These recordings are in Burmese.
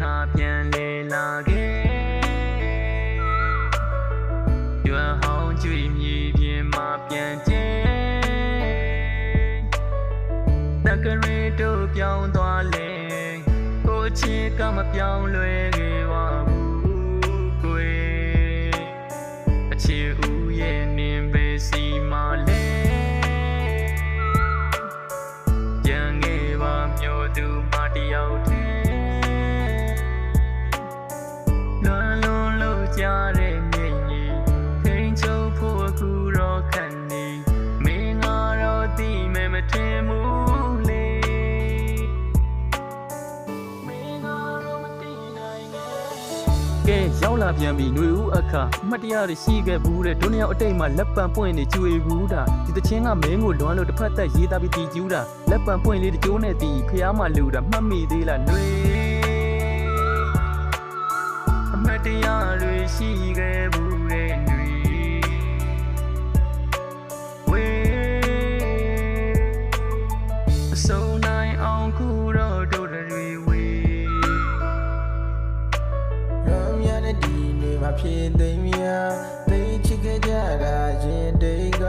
ခါပြန်လေလာခဲ့ရွာဟောင်းကြွေမြေပြင်မှာပြန်ကျဲတက္ကရီတို့ပြောင်းသွားလေကိုချစ်ကမပြောင်းလဲခဲ့ပါဘူးကွယ်အချစ်ဦးရဲ့နင်ပဲစီမလဲကြံခဲ့ပါမျိုးသူမတယောက်တည်းလွန်လို့ကြားတဲ့မြေကြီးထိန်ချုပ်ဖို့အခုတော့ခံနေမင်းငါတော့သိမယ်မထင်ဘူးလေကဲရောက်လာပြန်ပြီຫນွေဦးအခါအမှတ်တရတွေရှိခဲ့ဘူးတဲ့ဒုနှစ်ယောက်အတိတ်မှာလက်ပံပွင့်နေကြွေဘူးတာဒီတချင်းကမင်းကိုလွမ်းလို့တစ်ဖက်သက်ရေးသားပြီးတီကျူးတာလက်ပံပွင့်လေးတကျိုးနဲ့တီဖျားမှလူတာမှတ်မိသေးလားຫນွေအမှတ်တရတွေရှိခဲ့ဘူးတဲ့ຫນွေဝေးအစုံနိုင်အောင်ခုတော့တို့တွေဝေးဒီနေ့မှာဖြစ်သိမ်းမြာသိချစ်ခဲ့ကြတာရှင်တိတ်က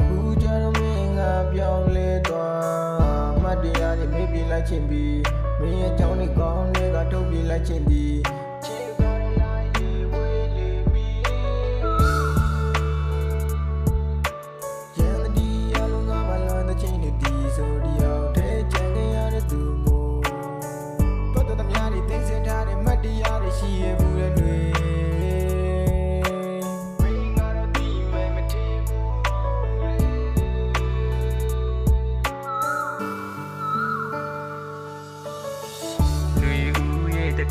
ဘူးကြတော့မင်းကပြောင်းလဲသွားမတရားတွေမေးပြလိုက်ချင်းပြီးမင်းရဲ့ကြောင်းတွေကောင်းတွေကထုတ်ပြလိုက်ချင်းဒီချစ်ကြရလိုက်ဝေးလေမီရန်ဒီအလုံးကမလွန်တဲ့ချင်းတွေဒီဆိုဒီအောင်ထဲချန်ခဲ့ရတဲ့သူမို့တော်တော်များတွေသိစင်ထားတဲ့မတရားတွေရှိရဘူးလေ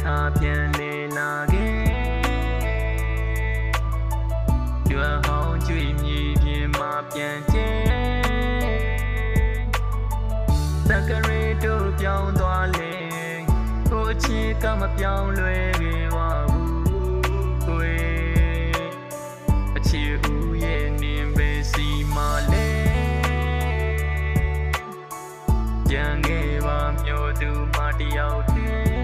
ခါပြန်လေလာခဲ့ရွာဟောင်းကြွေမြေပြင်မှာပြန်ကျဲတက္ကရီတို့ပြောင်းသွားလေကိုချစ်ကမပြောင်းလဲခဲ့ပါဘူးကွယ်အချစ်ဦးရဲ့နင်ပဲစီမလဲကြံခဲ့ပါမျိုးသူမတယောက်တည်း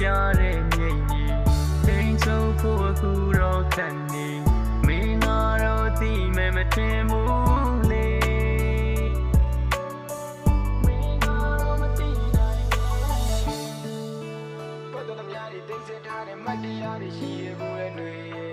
ကြားတဲ့မြေကြီးထိန်ချုပ်ဖို့အခုတော့ခံနေမင်းငါတော့သိမယ်မထင်ဘူးလေမင်းငါတော့မသိနိုင်ဘူးပတ်တော်များတွေသိစင်ထားတဲ့မတရားတွေရှိရဘူးလေ